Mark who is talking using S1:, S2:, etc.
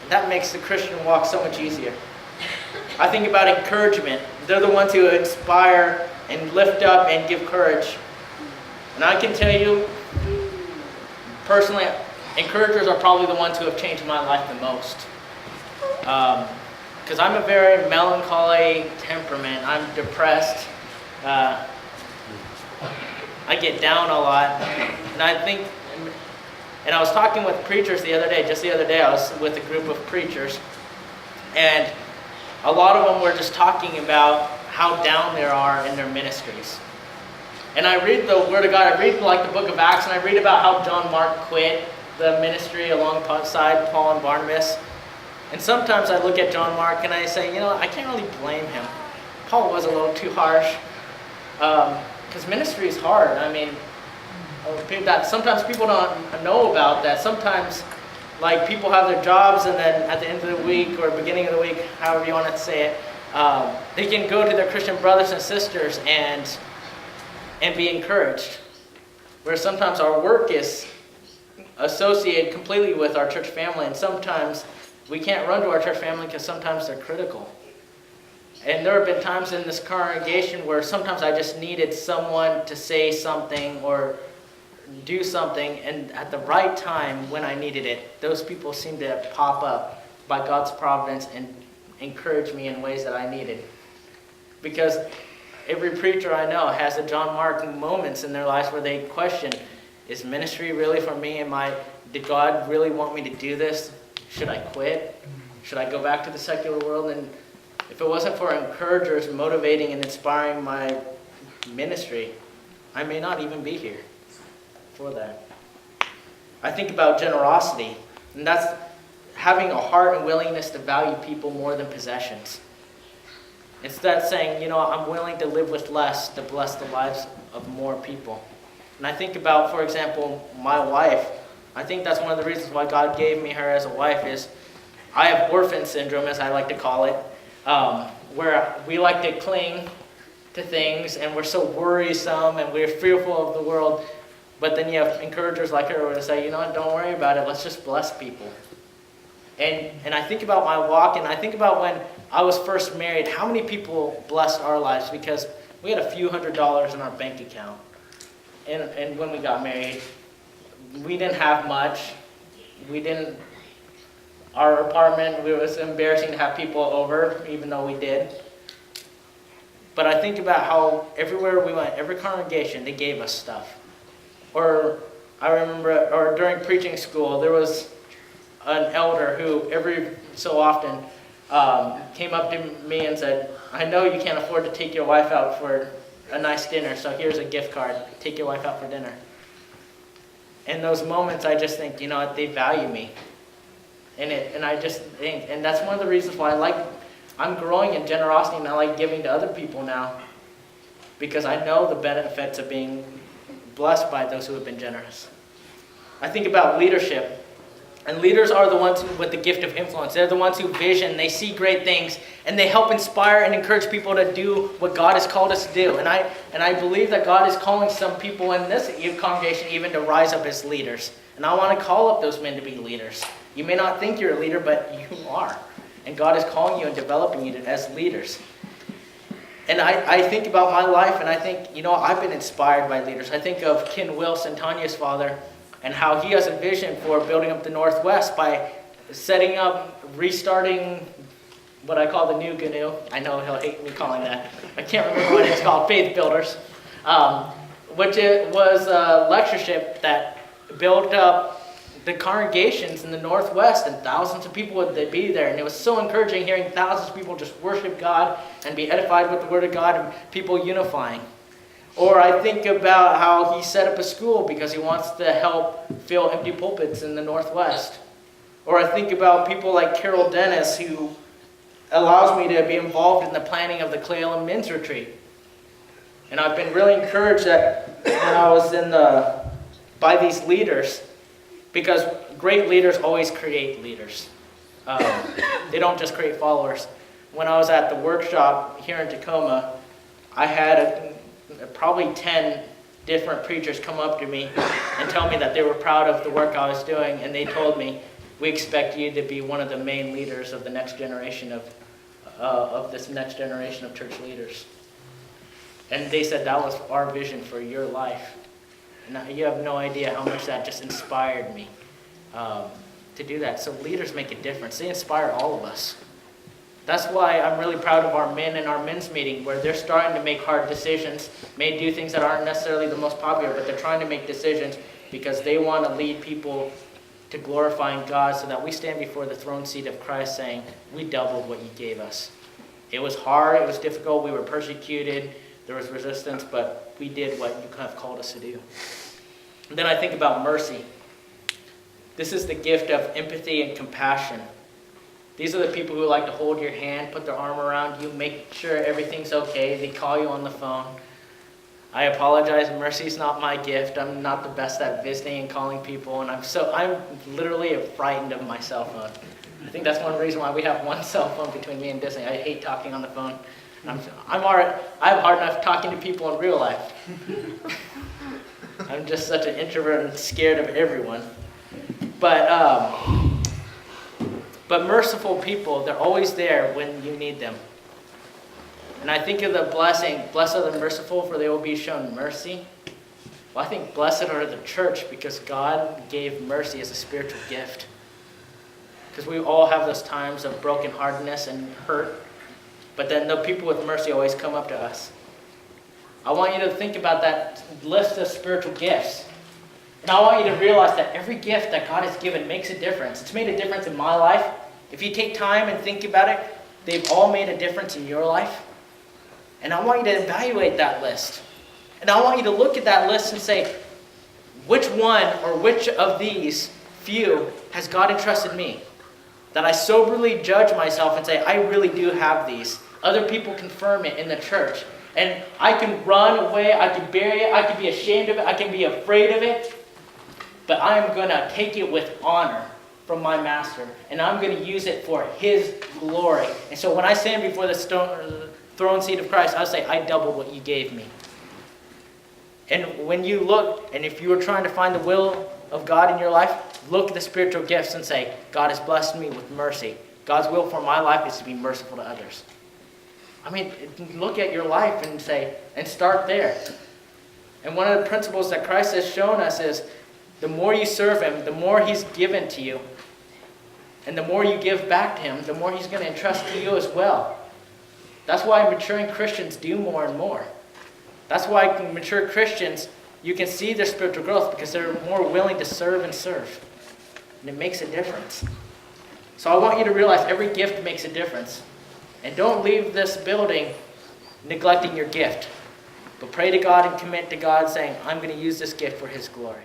S1: That makes the Christian walk so much easier. I think about encouragement. They're the ones who inspire and lift up and give courage. And I can tell you, personally, encouragers are probably the ones who have changed my life the most. Because I'm a very melancholy temperament. I'm depressed. I get down a lot. And I think, and I was talking with preachers just the other day, I was with a group of preachers. And a lot of them were just talking about how down they are in their ministries. And I read the Word of God, I read like the book of Acts, and I read about how John Mark quit the ministry alongside Paul and Barnabas. And sometimes I look at John Mark and I say, I can't really blame him. Paul was a little too harsh. Because ministry is hard. I mean, sometimes people don't know about that. Sometimes, like, people have their jobs and then at the end of the week or beginning of the week, however you want to say it, they can go to their Christian brothers and sisters and be encouraged. Where sometimes our work is associated completely with our church family, and sometimes we can't run to our church family because sometimes they're critical. And there have been times in this congregation where sometimes I just needed someone to say something or do something, and at the right time when I needed it, those people seemed to pop up by God's providence and encourage me in ways that I needed. Because every preacher I know has a John Mark moments in their lives where they question, is ministry really for me? Did God really want me to do this? Should I quit? Should I go back to the secular world? And if it wasn't for encouragers motivating and inspiring my ministry, I may not even be here for that. I think about generosity, and that's having a heart and willingness to value people more than possessions. It's that saying, I'm willing to live with less to bless the lives of more people. And I think about, for example, my wife. I think that's one of the reasons why God gave me her as a wife is I have orphan syndrome, as I like to call it, where we like to cling to things and we're so worrisome and we're fearful of the world. But then you have encouragers like her who say, don't worry about it. Let's just bless people. And I think about my walk, and I think about when I was first married, how many people blessed our lives because we had a few $100s in our bank account. And when we got married, we didn't have much. Our apartment, it was embarrassing to have people over, even though we did. But I think about how everywhere we went, every congregation, they gave us stuff. Or I remember, during preaching school, there was an elder who every so often came up to me and said, I know you can't afford to take your wife out for a nice dinner, so here's a gift card. Take your wife out for dinner. In those moments, I just think, they value me. And I just think, and that's one of the reasons why I'm growing in generosity and I like giving to other people now. Because I know the benefits of being blessed by those who have been generous. I think about leadership. And leaders are the ones with the gift of influence. They're the ones who vision, they see great things, and they help inspire and encourage people to do what God has called us to do. And I believe that God is calling some people in this congregation even to rise up as leaders. And I want to call up those men to be leaders. You may not think you're a leader, but you are. And God is calling you and developing you as leaders. And I think about my life, and I think, I've been inspired by leaders. I think of Ken Wilson, Tanya's father, and how he has a vision for building up the Northwest by restarting what I call the new GNU. I know he'll hate me calling that. I can't remember what it's called, Faith Builders, which it was a lectureship that built up the congregations in the Northwest, and thousands of people would be there. And it was so encouraging hearing thousands of people just worship God and be edified with the Word of God and people unifying. Or I think about how he set up a school because he wants to help fill empty pulpits in the Northwest. Or I think about people like Carol Dennis, who allows me to be involved in the planning of the Clay Island Men's Retreat. And I've been really encouraged that when I was by these leaders, because great leaders always create leaders. They don't just create followers. When I was at the workshop here in Tacoma, I had probably 10 different preachers come up to me and tell me that they were proud of the work I was doing, and they told me, we expect you to be one of the main leaders of the next generation of this next generation of church leaders. And they said that was our vision for your life. And you have no idea how much that just inspired me to do that. So leaders make a difference. They inspire all of us. That's why I'm really proud of our men in our men's meeting, where they're starting to make hard decisions, may do things that aren't necessarily the most popular, but they're trying to make decisions because they want to lead people to glorifying God, so that we stand before the throne seat of Christ saying, we doubled what you gave us. It was hard, it was difficult, we were persecuted, there was resistance, but we did what you have called us to do. And then I think about mercy. This is the gift of empathy and compassion. These are the people who like to hold your hand, put their arm around you, make sure everything's okay. They call you on the phone. I apologize, mercy's not my gift. I'm not the best at visiting and calling people, and I'm literally frightened of my cell phone. I think that's one reason why we have one cell phone between me and Disney. I hate talking on the phone. I'm hard enough talking to people in real life. I'm just such an introvert and scared of everyone. But merciful people, they're always there when you need them. And I think of the blessing, blessed are the merciful, for they will be shown mercy. Well, I think blessed are the church, because God gave mercy as a spiritual gift. Because we all have those times of brokenheartedness and hurt, but then the people with mercy always come up to us. I want you to think about that list of spiritual gifts. And I want you to realize that every gift that God has given makes a difference. It's made a difference in my life. If you take time and think about it, they've all made a difference in your life. And I want you to evaluate that list. And I want you to look at that list and say, which one or which of these few has God entrusted me? That I soberly judge myself and say, I really do have these. Other people confirm it in the church. And I can run away, I can bury it, I can be ashamed of it, I can be afraid of it. But I am going to take it with honor from my master. And I'm going to use it for his glory. And so when I stand before the throne seat of Christ, I'll say, I doubled what you gave me. And when you look, and if you are trying to find the will of God in your life, look at the spiritual gifts and say, God has blessed me with mercy. God's will for my life is to be merciful to others. I mean, look at your life and say, and start there. And one of the principles that Christ has shown us is, the more you serve him, the more he's given to you. And the more you give back to him, the more he's going to entrust to you as well. That's why maturing Christians do more and more. That's why mature Christians, you can see their spiritual growth because they're more willing to serve and serve. And it makes a difference. So I want you to realize every gift makes a difference. And don't leave this building neglecting your gift. But pray to God and commit to God saying, I'm going to use this gift for his glory.